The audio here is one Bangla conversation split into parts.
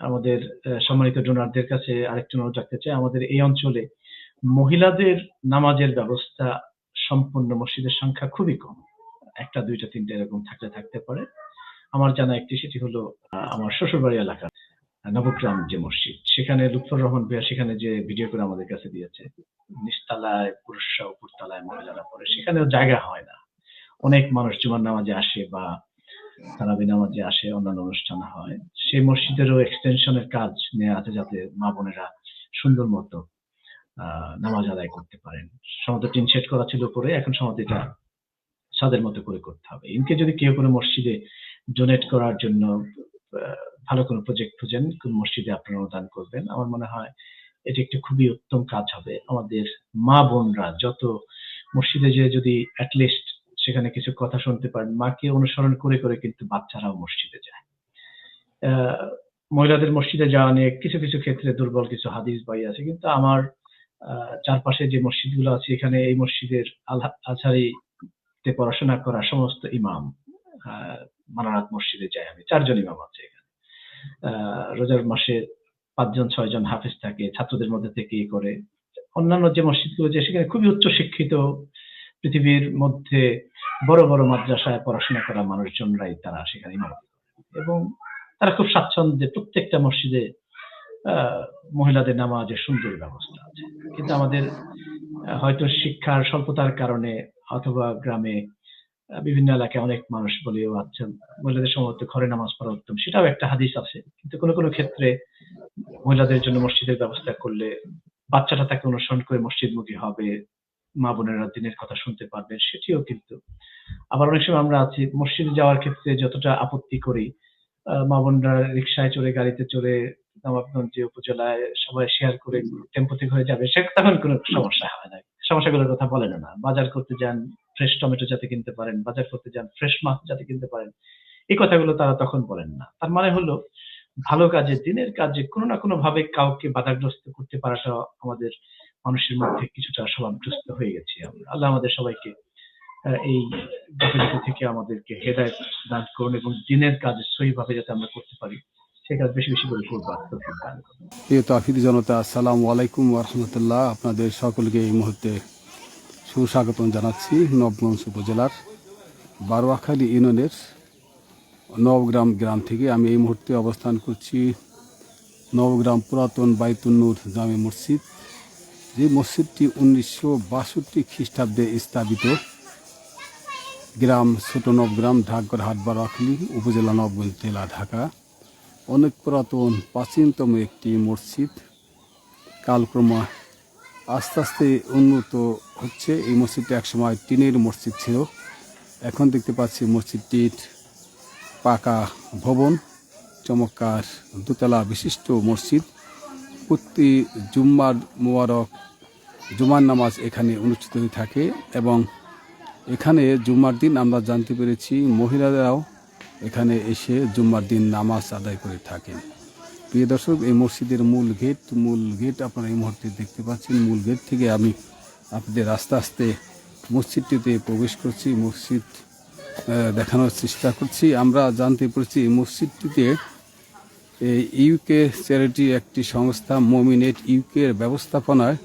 আমাদের সম্মানিত ডোনারদের কাছে আরেকটু অনুরোধ রাখতে চাই, আমাদের এই অঞ্চলে মহিলাদের নামাজের ব্যবস্থা সম্পন্ন মসজিদের সংখ্যা খুবই কম। ১টা, ২টা, ৩টা এরকম থাকতে পারে। আমার জানা একটি, সেটি হলো আমার শ্বশুরবাড়ি এলাকা নবগ্রাম যে মসজিদ, সেখানে লুৎফর রহমান ভাইয়া সেখানে যে ভিডিও করে আমাদের কাছে দিয়েছে, নিচতলায় পুরুষরা, উপরতলায় মহিলারা পড়ে, সেখানেও জায়গা হয় না। অনেক মানুষ জুমার নামাজে আসে বা তারাবি নামাজে আসে, অন্যান্য অনুষ্ঠান হয়। সেই মসজিদেরও এক্সটেনশনের কাজ নেওয়া আছে, যাতে মা বোনেরা সুন্দর মতো নামাজ আদায় করতে পারেন। সম্ভবত টিন শেড করা ছিল উপরে, এখন সম্ভবত এটা ছাদের মতো করে করতে হবে। ইনকে যদি কেউ কোনো মসজিদে ডোনেট করার জন্য ভালো কোনো প্রজেক্ট খুঁজেন, কোন মসজিদে আপনারা অনুদান করবেন, আমার মনে হয় এটি একটি খুবই উত্তম কাজ হবে। আমাদের মা বোনরা যত মসজিদে যেয়ে যদি অ্যাটলিস্ট সেখানে কিছু কথা শুনতে পারেন, মাকে অনুসরণ করে করে কিন্তু বাচ্চারাও মসজিদে যায়। মহিলাদের মসজিদে যাওয়া নিয়ে কিছু কিছু ক্ষেত্রে দুর্বল কিছু হাদিস বই আছে, কিন্তু আমার চারপাশে যে মসজিদগুলো আছে, এখানে এই মসজিদের আজহারিতে পড়াশোনা করা সমস্ত ইমাম, মানারাত মসজিদে যাই আমি, 4 জন ইমাম আছে এখানে। রোজার মাসে 5 জন 6 জন হাফেজ থাকে, ছাত্রদের মধ্যে থেকে করে। অন্যান্য যে মসজিদগুলো যে, সেখানে খুবই উচ্চ শিক্ষিত, পৃথিবীর মধ্যে বড় বড় মাদ্রাসায় পড়াশোনা করা মানুষজনরাই তারা সেখানে ইমামতি করে, এবং তারা খুব স্বাচ্ছন্দ্যে প্রত্যেকটা মসজিদে মহিলাদের নামাজের সুন্দর ব্যবস্থা আছে। কিন্তু আমাদের হয়তো শিক্ষার স্বল্পতার কারণে, অথবা গ্রামে বিভিন্ন এলাকায় অনেক মানুষ বলেও আছেন মহিলাদের সম্ভবত ঘরে নামাজ পড়া উত্তম, সেটাও একটা হাদিস আছে। কিন্তু কোনো কোনো ক্ষেত্রে মহিলাদের জন্য মসজিদের ব্যবস্থা করলে বাচ্চাটা তাকে অনুসরণ করে মসজিদমুখী হবে, মা বোনেরা দিনের কথা শুনতে পারবে, সেটিও কিন্তু। আবার অনেক সময় আমরা আছি মসজিদে যাওয়ার ক্ষেত্রে যতটা আপত্তি করি, মা বোনরা রিক্সায় চড়ে, গাড়িতে চড়ে নবাবগঞ্জ যে উপজেলায় সবাই শেয়ার করে টেম্পোতে ঘুরে যাবে, সে তখন কোনো সমস্যা হয় না, সমস্যাগুলোর কথা বলেন না। বাজার করতে যান, ফ্রেশ টমেটো যাতে কিনতে পারেন, বাজার করতে যান, ফ্রেশ মাছ যাতে কিনতে পারেন, এই কথাগুলো তারা তখন বলেন না। তার মানে হলো ভালো কাজে, দিনের কাজে কোনো না কোনো ভাবে কাউকে বাধাগ্রস্ত করতে পারাটা আমাদের মানুষের মধ্যে কিছুটা স্বভাবগ্রস্ত হয়ে গেছি আমরা। আল্লাহ আমাদের সবাইকে এই গাফিলতি থেকে আমাদেরকে হেদায়েত দান করুন, এবং দিনের কাজ সহিভাবে যাতে আমরা করতে পারি, সেই কাজ বেশি বেশি করে করবো। তৌফিক দান করুন। প্রিয় তাওহীদি জনতা, আসসালামু আলাইকুম ওয়া রাহমাতুল্লাহ। আপনাদের সকলকে এই মুহূর্তে সুস্বাগতম জানাচ্ছি নবগঞ্জ উপজেলার বারোয়াখালী ইউনিয়নের নবগ্রাম গ্রাম থেকে। আমি এই মুহূর্তে অবস্থান করছি নবগ্রাম পুরাতন বাইতুন নূর জামে মসজিদ, যে মসজিদটি 1962 খ্রিস্টাব্দে স্থাপিত। গ্রাম ছোট নবগ্রাম, ঢাকগড় হাট, বারোয়াখালী উপজেলা, নবগঞ্জ জেলা, ঢাকা। অনেক পুরাতন প্রাচীনতম একটি মসজিদ, কালক্রমে আস্তে আস্তে উন্নত হচ্ছে। এই মসজিদটি একসময় টিনের মসজিদ ছিল, এখন দেখতে পাচ্ছি মসজিদটির পাকা ভবন, চমৎকার দোতলা বিশিষ্ট মসজিদ। প্রতি জুম্মার মোবারক জুমার নামাজ এখানে অনুষ্ঠিত হয়ে থাকে, এবং এখানে জুম্মার দিন আমরা জানতে পেরেছি মহিলারাও এখানে এসে জুম্মার দিন নামাজ আদায় করে থাকেন। প্রিয় দর্শক, এই মসজিদের মূল গেট আপনারা এই মুহূর্তে দেখতে পাচ্ছেন। মূল গেট থেকে আমি আপনাদের আস্তে আস্তে মসজিদটিতে প্রবেশ করছি, মসজিদ দেখানোর চেষ্টা করছি। আমরা জানতে পেরেছি এই মসজিদটিতে ইউকে চ্যারিটি একটি সংস্থা মোমিনেট ইউকের ব্যবস্থাপনায়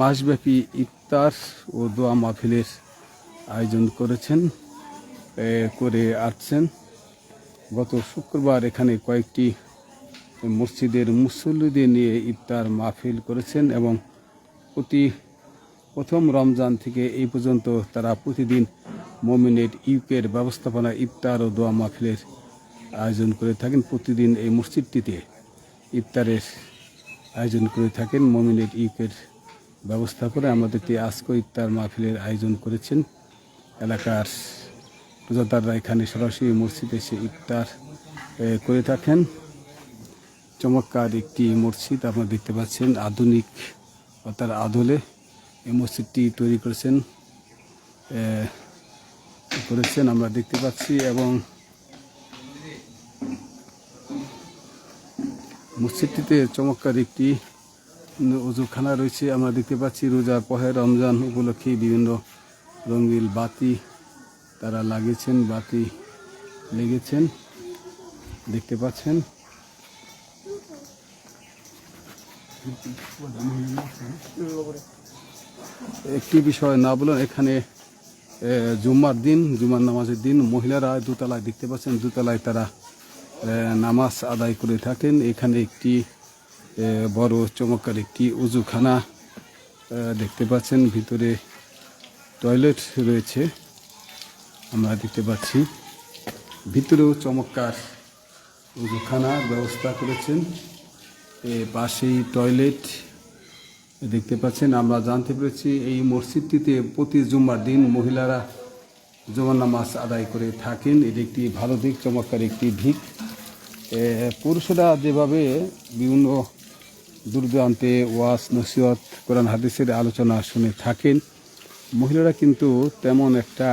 মাসব্যাপী ইফতার ও দোয়া মাহফিলের আয়োজন করে আসছেন। গত শুক্রবার এখানে কয়েকটি মসজিদের মুসল্লিদের নিয়ে ইফতার মাহফিল করেছেন, এবং প্রথম রমজান থেকে এই পর্যন্ত তারা প্রতিদিন মোমিনেট ইউকের ব্যবস্থাপনায় ইফতার ও দোয়া মাহফিলের আয়োজন করে থাকেন। প্রতিদিন এই মসজিদটিতে ইফতারের আয়োজন করে থাকেন মোমিনেট ইউকের ব্যবস্থাপনায়। আমাদেরকে আজকে ইফতার মাহফিলের আয়োজন করেছেন। এলাকার রোজাদাররা এখানে সরাসরি মসজিদে এসে ইফতার করে থাকেন। চমৎকার একটি মসজিদ আপনারা দেখতে পাচ্ছেন, আধুনিক তার আদলে এই মসজিদটি তৈরি করেছেন আমরা দেখতে পাচ্ছি। এবং মসজিদটিতে চমৎকার একটি ওযুখানা রয়েছে আমরা দেখতে পাচ্ছি। রোজার পহেলা রমজান উপলক্ষে বিভিন্ন রঙিন বাতি তারা লেগেছেন দেখতে পাচ্ছেন। একটি বিষয় না বলুন, এখানে জুম্মার দিন, জুম্মার নামাজের দিন মহিলারা দোতলায় দেখতে পাচ্ছেন, দোতলায় তারা নামাজ আদায় করে থাকেন। এখানে একটি বড় চমৎকার একটি উজুখানা দেখতে পাচ্ছেন, ভিতরে টয়লেট রয়েছে আমরা দেখতে পাচ্ছি, ভিতরেও চমৎকার উজুখানার ব্যবস্থা করেছেন, পাশেই টয়লেট দেখতে পাচ্ছেন। আমরা জানতে পেরেছি এই মসজিদটিতে প্রতি জুম্মার দিন মহিলারা জুমার নামাজ আদায় করে থাকেন। এটি একটি ভালো দিক, চমৎকার একটি দিক। পুরুষরা যেভাবে বিভিন্ন দূরদূরান্তে ওয়াজ নসিহত কোরআন হাদিসের আলোচনা শুনে থাকেন, মহিলারা কিন্তু তেমন একটা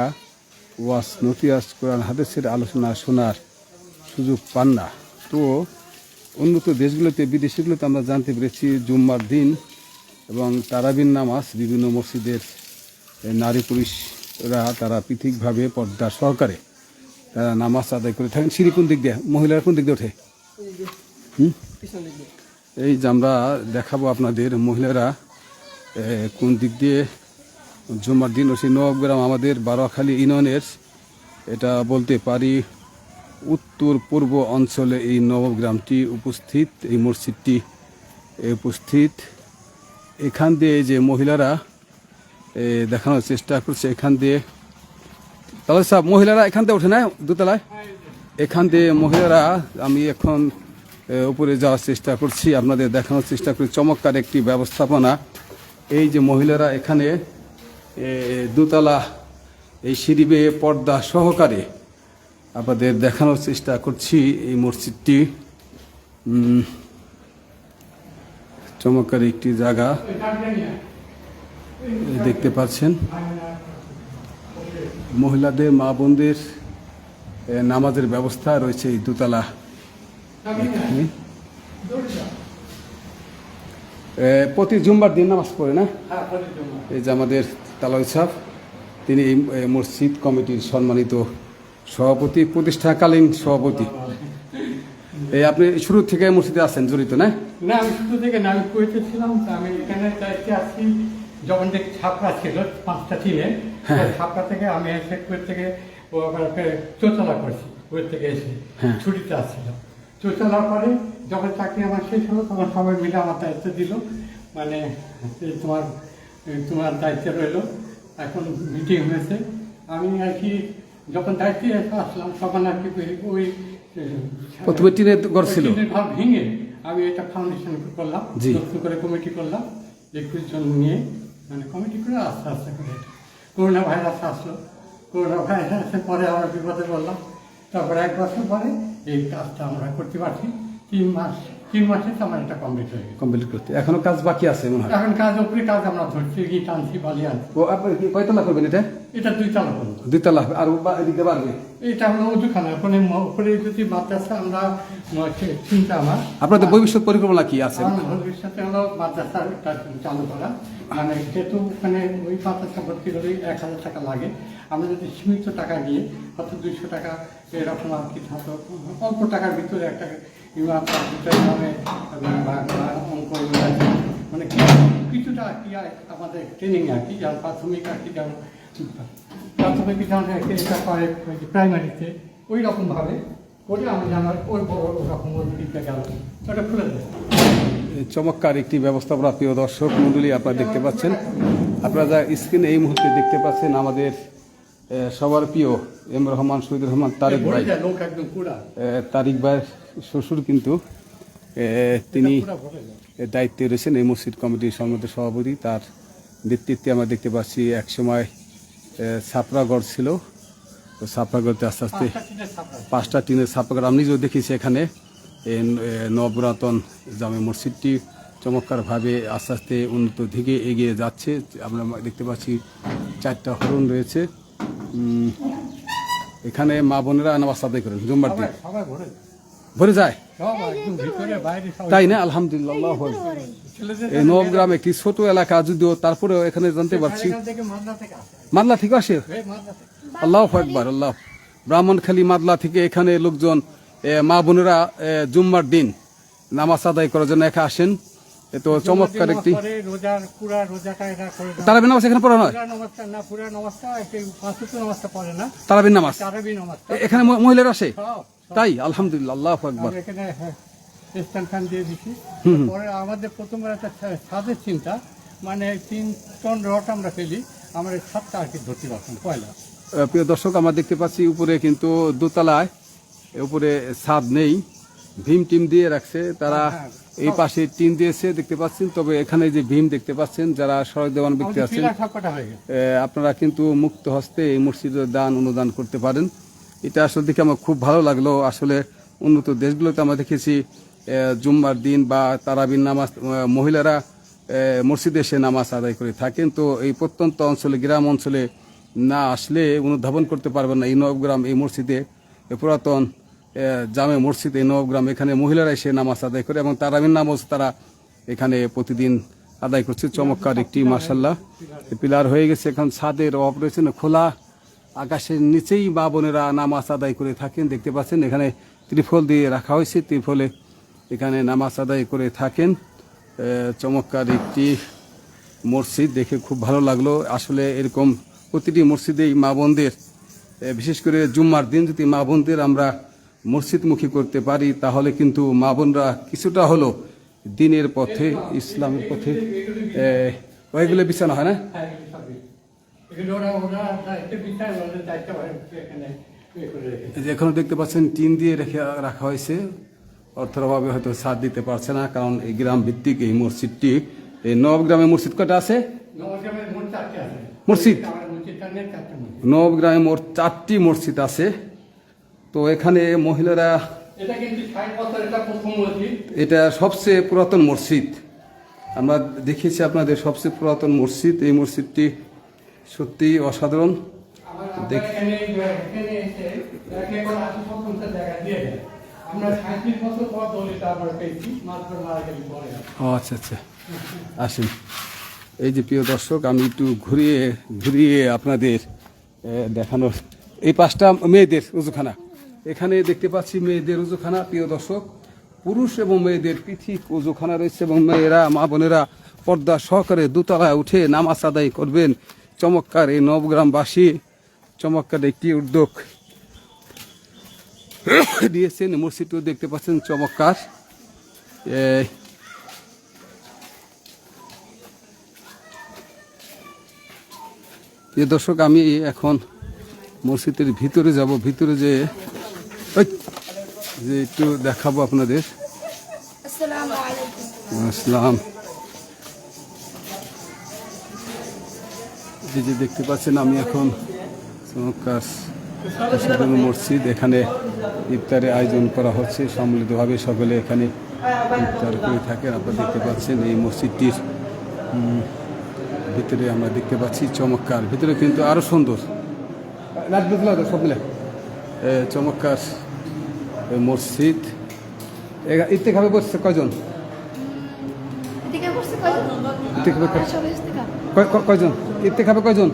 ওয়াজ নসিহত কোরআন হাদিসের আলোচনা শোনার সুযোগ পান না। তো উন্নত দেশগুলোতে, বিদেশগুলোতে আমরা জানতে পেরেছি জুম্মার দিন এবং তারাবির নামাজ বিভিন্ন মসজিদের নারী পুরুষরা তারা পৃথকভাবে পর্দা সহকারে তারা নামাজ আদায় করে থাকেন। সিঁড়ি কোন দিক দিয়ে, মহিলারা কোন দিক দিয়ে ওঠে? এই যে আমরা দেখাবো আপনাদের মহিলারা কোন দিক দিয়ে জুম্মার দিন ওসি নবগ্রাম, আমাদের বারোয়াখালী ইউনিয়নের, এটা বলতে পারি উত্তর পূর্ব অঞ্চলে এই নবগ্রামটি উপস্থিত, এই মসজিদটি উপস্থিত। এখান দিয়ে যে মহিলারা দেখানোর চেষ্টা করছে, এখান দিয়ে তাহলে সব মহিলারা এখান দিয়ে ওঠে না দোতলায়, এখান দিয়ে মহিলারা, আমি এখন উপরে যাওয়ার চেষ্টা করছি, আপনাদের দেখানোর চেষ্টা করি চমৎকার একটি ব্যবস্থাপনা। এই যে মহিলারা এখানে দোতলা এই সিঁড়ি বেয়ে পর্দা সহকারে আপনাদের দেখানোর চেষ্টা করছি। এই মসজিদটি চমৎকার একটি জায়গা দেখতে পাচ্ছেন। মহিলাদের, মা বোনদের নামাজের ব্যবস্থা রয়েছে এই দোতলা। এখানে প্রতি জুম্মার দিন নামাজ পড়ে না? এই যে আমাদের তালয় সাহেব, তিনি এই মসজিদ কমিটির সম্মানিত সভাপতি, প্রতিষ্ঠাকালীন সভাপতি। এই আপনি শুরু থেকে মসজিদে আছেন জড়িত না? না, আমি শুরু থেকে না, আমি কুয়েতে ছিলাম। আমি এখানে দায়িত্বে আসছি যখন থেকে ছাপড়া ছিল 5টা টিমে, ছাপড়া থেকে আমি এসে কুয়েত থেকে চোতলা করছি। কুয়েত থেকে এসে ছুটিতে আসছিলাম। চোতলার পরে যখন চাকরি আমার শেষ হলো তখন সবাই মিলে আমার দায়িত্ব দিল, মানে তোমার দায়িত্বে রইলো। এখন মিটিং হয়েছে, আমি আর কি যখন দায়িত্বে আসলাম তখন আর কি ওই প্রথমে টিনের ঘর ছিল, ভাব ভেঙে আমি এটা ফাউন্ডেশন করলাম, নতুন করে কমিটি করলাম 21 জন নিয়ে, মানে কমিটি করে আস্তে আস্তে করে। করোনা ভাইরাস আসলো, করোনা ভাইরাসের পরে আমরা বিপদে পড়লাম। তারপরে 1 বছর পরে এই কাজটা আমরা করতে পারছি। 3 মাসে আমার এটা কমপ্লিট হয়ে গেছে। কমপ্লিট করতে এখনো কাজ বাকি আছে মনে হয়। এখন কাজ উপরে কাজ আমরা ধরছি, গিয়ে টানছি, বালি আনছি। ও আপনি কয়তলা করবেন এটা? এটা 2 তলা করবো। 2 তলা আর এদিকে বাড়বে? এটা হলো উজুখানা। ওখানে উপরে যদি মাদ্রাসা আমরা চিন্তা আমার। আপনাদের ভবিষ্যৎ পরিকল্পনা কি আছে? ভবিষ্যতে হলো মাদ্রাসা চালু করা, মানে যেহেতু ওখানে ওই মাদ্রাসা ভর্তি হলে 1000 টাকা লাগে। আমরা যদি সীমিত টাকা দিয়ে হয়তো 200 টাকা এরকম আর কি, হয়তো অল্প টাকার ভিতরে একটা অঙ্ক, মানে কিছুটা আর কি আমাদের ট্রেনিং আর কি, যেমন প্রাথমিক আর কি, যেমন প্রাথমিক যেমন এটা করে প্রাইমারিতে ওই রকমভাবে করে আমি আমার ওই বড় রকম দিকটা গেল ওটা খুলে দেয়। চমৎকার একটি ব্যবস্থাপনা। প্রিয় দর্শক মণ্ডলী, আপনারা দেখতে পাচ্ছেন, আপনারা যা স্ক্রিনে এই মুহূর্তে দেখতে পাচ্ছেন, আমাদের সবার প্রিয় এম রহমান, শহীদুর রহমান তারেক ভাই, তারিক ভাইয়ের শ্বশুর কিন্তু তিনি দায়িত্বে রয়েছেন এই মসজিদ কমিটির সম্মানিত সভাপতি। তার নেতৃত্বে আমরা দেখতে পাচ্ছি একসময় ছাপড়াগড় ছিল, তো ছাপড়াগড়তে আস্তে আস্তে 5টা টিনের ছাপড়াগড় আমি নিজেও দেখেছি। এখানে নবপুরাতন জামে মসজিদটি চমৎকারভাবে আস্তে আস্তে উন্নত দিকে এগিয়ে যাচ্ছে। আমরা দেখতে পাচ্ছি 4টা হরণ রয়েছে। এখানে মা বোনেরা নামাজ আদায় করেন জুম্মার দিন, ভরে যায় তাই না? আলহামদুলিল্লাহ। এই নবগ্রাম একটি ছোট এলাকা যদিও, তারপরেও এখানে জানতে পারছি মাদলা থেকে আসে। আল্লাহু আকবার, আল্লাহ। ব্রাহ্মণখালী মাদলা থেকে এখানে লোকজন, মা বোনেরা জুম্মার দিন নামাজ আদায় করার জন্য একা আসেন। এ তো চমৎকার একটি রোজার পুরা রোজাটা এটা করে দেওয়া। তারাবির নামাজ এখানে পড়ানো হয়? পুরা নামাজটা না, পুরা নামাজটা একটু 5 ওয়াক্ত নামাজটা পড়ে না, তারাবির নামাজ তারাবি নামাজটা এখানে মহিলারা আসে? সব তাই, আলহামদুলিল্লাহ, আল্লাহু আকবার। আমরা এখানে স্থান খান দিয়ে দিচ্ছি। পরে আমাদের প্রথমবার একটা ছাদের চিন্তা, মানে 3 টন রড আমরা ফেলি, আমরা এই ছাদটা আর কি ধরতে পারতাম পয়লা। প্রিয় দর্শক, আমরা দেখতে পাচ্ছি উপরে কিন্তু দোতলায় উপরে ছাদ নেই, ভীম টিম দিয়ে রাখছে তারা। এই পাশে টিন দিয়েছে দেখতে পাচ্ছেন, তবে এখানে যে ভীম দেখতে পাচ্ছেন, যারা সড়ক দেওয়ান ব্যক্তি আছেন, আপনারা কিন্তু মুক্ত হস্তে এই মসজিদের দান অনুদান করতে পারেন। এটা আসলে দেখে আমার খুব ভালো লাগলো। আসলে উন্নত দেশগুলোতে আমরা দেখেছি জুম্মার দিন বা তারাবির নামাজ মহিলারা মসজিদে এসে নামাজ আদায় করে থাকেন। তো এই প্রত্যন্ত অঞ্চলে, গ্রাম অঞ্চলে না আসলে অনুধাবন করতে পারবেন না এই নবগ্রাম, এই মসজিদে, পুরাতন জামে মসজিদ, এই নবগ্রাম, এখানে মহিলারা এসে নামাজ আদায় করে এবং তারাবির নামাজ তারা এখানে প্রতিদিন আদায় করছে। চমৎকার একটি মাশাআল্লাহ পিলার হয়ে গেছে। এখন ছাদের অভাব রয়েছে না, খোলা আকাশের নিচেই মা বোনেরা নামাজ আদায় করে থাকেন। দেখতে পাচ্ছেন এখানে ত্রিফল দিয়ে রাখা হয়েছে, ত্রিফলে এখানে নামাজ আদায় করে থাকেন। চমৎকার একটি মসজিদ, দেখে খুব ভালো লাগলো। আসলে এরকম প্রতিটি মসজিদেই মা বোনদের, বিশেষ করে জুম্মার দিন যদি মা বোনদের আমরা মসজিদমুখী করতে পারি, তাহলে কিন্তু মা বোনরা কিছুটা হলো দিনের পথে, ইসলামের পথে। ওইগুলো বিছানো হয় না? এখনো দেখতে পাচ্ছেন টিন দিয়ে রাখা হয়েছে। অর্থের অভাবে হয়তো ছাদ দিতে পারছে না, কারণ এই গ্রাম ভিত্তিক এই মসজিদটি। এই নবগ্রামে মসজিদ কটা আছে? মসজিদ নবগ্রামে মোট 4টি মসজিদ আছে। তো এখানে মহিলারা, এটা সবচেয়ে পুরাতন মসজিদ, আমরা দেখেছি আপনাদের সবচেয়ে পুরাতন মসজিদ। এই মসজিদটি সত্যি অসাধারণ। আচ্ছা আচ্ছা, আসেন। এই যে প্রিয় দর্শক, আমি একটু ঘুরিয়ে আপনাদের দেখানোর, এই 5টা মেয়েদের উজুখানা, এখানে দেখতে পাচ্ছি মেয়েদের উজুখানা। প্রিয় দর্শক, পুরুষ এবং মেয়েদের পৃথক উজুখানা রয়েছে এবং মেয়েরা, মা বোনেরা পর্দা সহকারে দোতলায় উঠে নামাজ আদায় করবেন। চমৎকার এই নবগ্রামবাসী চমৎকার একটি উদ্যোগ দিয়েছেন। মসজিদটিও দেখতে পাচ্ছেন চমৎকার। প্রিয় দর্শক, আমি এখন মসজিদের ভিতরে যাব, ভিতরে যে একটু দেখাবো আপনাদের। আসসালাম। এই যে দেখতে পাচ্ছেন, আমি এখন চমৎকার মসজিদ, এখানে ইফতারের আয়োজন করা হচ্ছে সম্মিলিতভাবে, সকলে এখানে ইফতার করে থাকেন। আপনারা দেখতে পাচ্ছেন এই মসজিদটির ভিতরে আমরা দেখতে পাচ্ছি চমৎকার, ভিতরে কিন্তু আরো সুন্দর সব মিলে চমৎকার মসজিদ। ইফতেখাবে বসছে কয়জন? কয়জন ইফতেখাবে? কয়জন?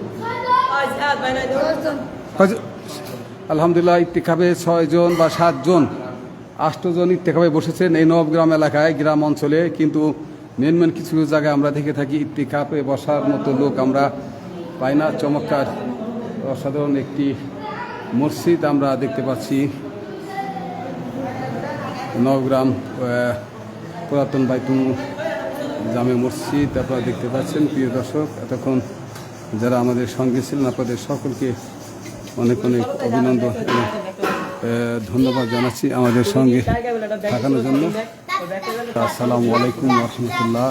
আলহামদুলিল্লাহ, ইফতেখাবে 6 জন বা 7 জন, 8 জন ইফতেখাবে বসেছেন এই নবগ্রাম এলাকায়, গ্রাম অঞ্চলে। কিন্তু মেন কিছু জায়গায় আমরা দেখে থাকি ইফতেখাবে বসার মতো লোক আমরা পাই না। চমৎকার অসাধারণ একটি মসজিদ আমরা দেখতে পাচ্ছি, নবগ্রাম পুরাতন বাইতুল জামে মসজিদ আপনারা দেখতে পাচ্ছেন। প্রিয় দর্শক, এতক্ষণ যারা আমাদের সঙ্গে ছিলেন আপনাদের সকলকে অনেক অভিনন্দন, ধন্যবাদ জানাচ্ছি আমাদের সঙ্গে থাকানোর জন্য। আসসালামু আলাইকুম ওয়া রাহমাতুল্লাহ।